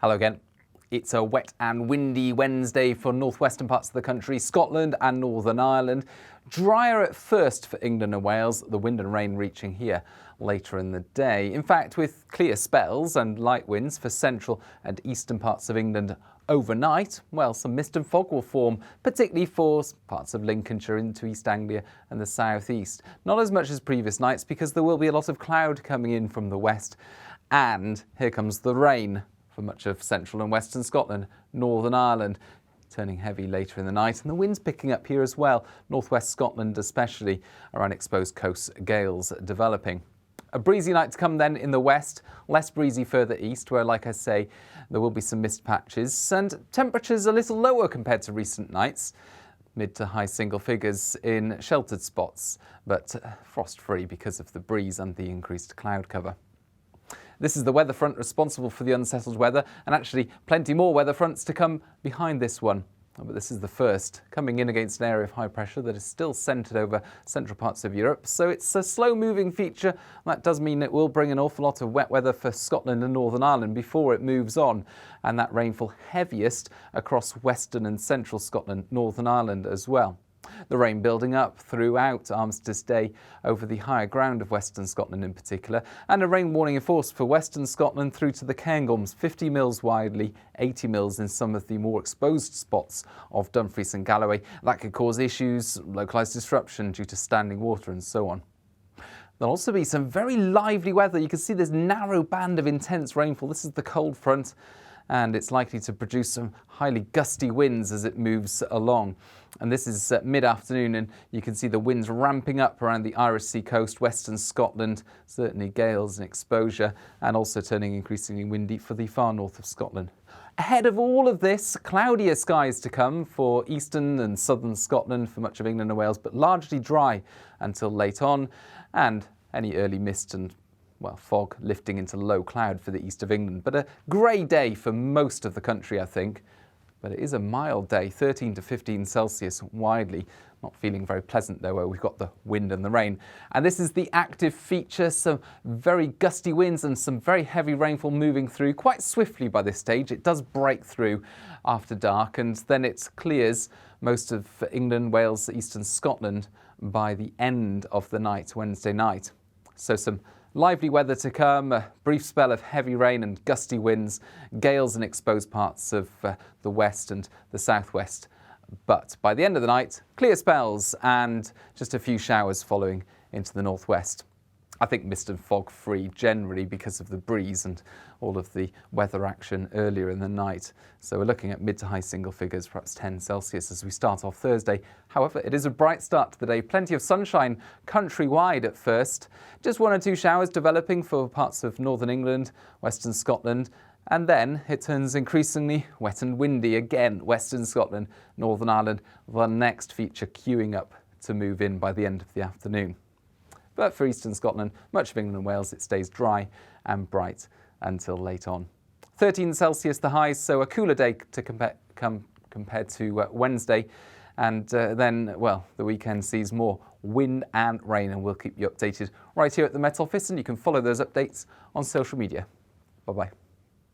Hello again. It's a wet and windy Wednesday for northwestern parts of the country, Scotland and Northern Ireland. Drier at first for England and Wales, the wind and rain reaching here later in the day. In fact, with clear spells and light winds for central and eastern parts of England overnight, well, some mist and fog will form, particularly for parts of Lincolnshire into East Anglia and the southeast. Not as much as previous nights because there will be a lot of cloud coming in from the west. And here comes the rain for much of central and western Scotland, Northern Ireland, turning heavy later in the night, and the winds picking up here as well, northwest Scotland especially, around exposed coast gales developing. A breezy night to come then in the west, less breezy further east where, like I say, there will be some mist patches and temperatures a little lower compared to recent nights. Mid to high single figures in sheltered spots, but frost-free because of the breeze and the increased cloud cover. This is the weather front responsible for the unsettled weather, and actually plenty more weather fronts to come behind this one. But this is the first, coming in against an area of high pressure that is still centred over central parts of Europe. So it's a slow-moving feature. That does mean it will bring an awful lot of wet weather for Scotland and Northern Ireland before it moves on. And that rainfall heaviest across western and central Scotland, Northern Ireland as well. The rain building up throughout Armistice Day over the higher ground of western Scotland in particular, and a rain warning in force for western Scotland through to the Cairngorms, 50 mils widely, 80 mils in some of the more exposed spots of Dumfries and Galloway. That could cause issues, localised disruption due to standing water and so on. There'll also be some very lively weather. You can see this narrow band of intense rainfall. This is the cold front, and it's likely to produce some highly gusty winds as it moves along. And this is mid-afternoon, and you can see the winds ramping up around the Irish Sea coast, western Scotland, certainly gales and exposure, and also turning increasingly windy for the far north of Scotland. Ahead of all of this, cloudier skies to come for eastern and southern Scotland, for much of England and Wales, but largely dry until late on, and any early mist and fog lifting into low cloud for the east of England. But a grey day for most of the country, I think. But it is a mild day, 13 to 15 Celsius widely. Not feeling very pleasant though, where we've got the wind and the rain. And this is the active feature, some very gusty winds and some very heavy rainfall moving through quite swiftly by this stage. It does break through after dark, and then it clears most of England, Wales, eastern Scotland by the end of the night, Wednesday night. So some lively weather to come, a brief spell of heavy rain and gusty winds, gales in exposed parts of the west and the southwest. But by the end of the night, clear spells and just a few showers following into the northwest. I think mist and fog free generally because of the breeze and all of the weather action earlier in the night. So we're looking at mid to high single figures, perhaps 10 Celsius as we start off Thursday. However, it is a bright start to the day. Plenty of sunshine countrywide at first. Just one or two showers developing for parts of northern England, western Scotland. And then it turns increasingly wet and windy again, western Scotland, Northern Ireland, the next feature queuing up to move in by the end of the afternoon. But for eastern Scotland, much of England and Wales, it stays dry and bright until late on. 13 Celsius the highs, so a cooler day to compared to Wednesday. And then, the weekend sees more wind and rain, and we'll keep you updated right here at the Met Office, and you can follow those updates on social media. Bye-bye.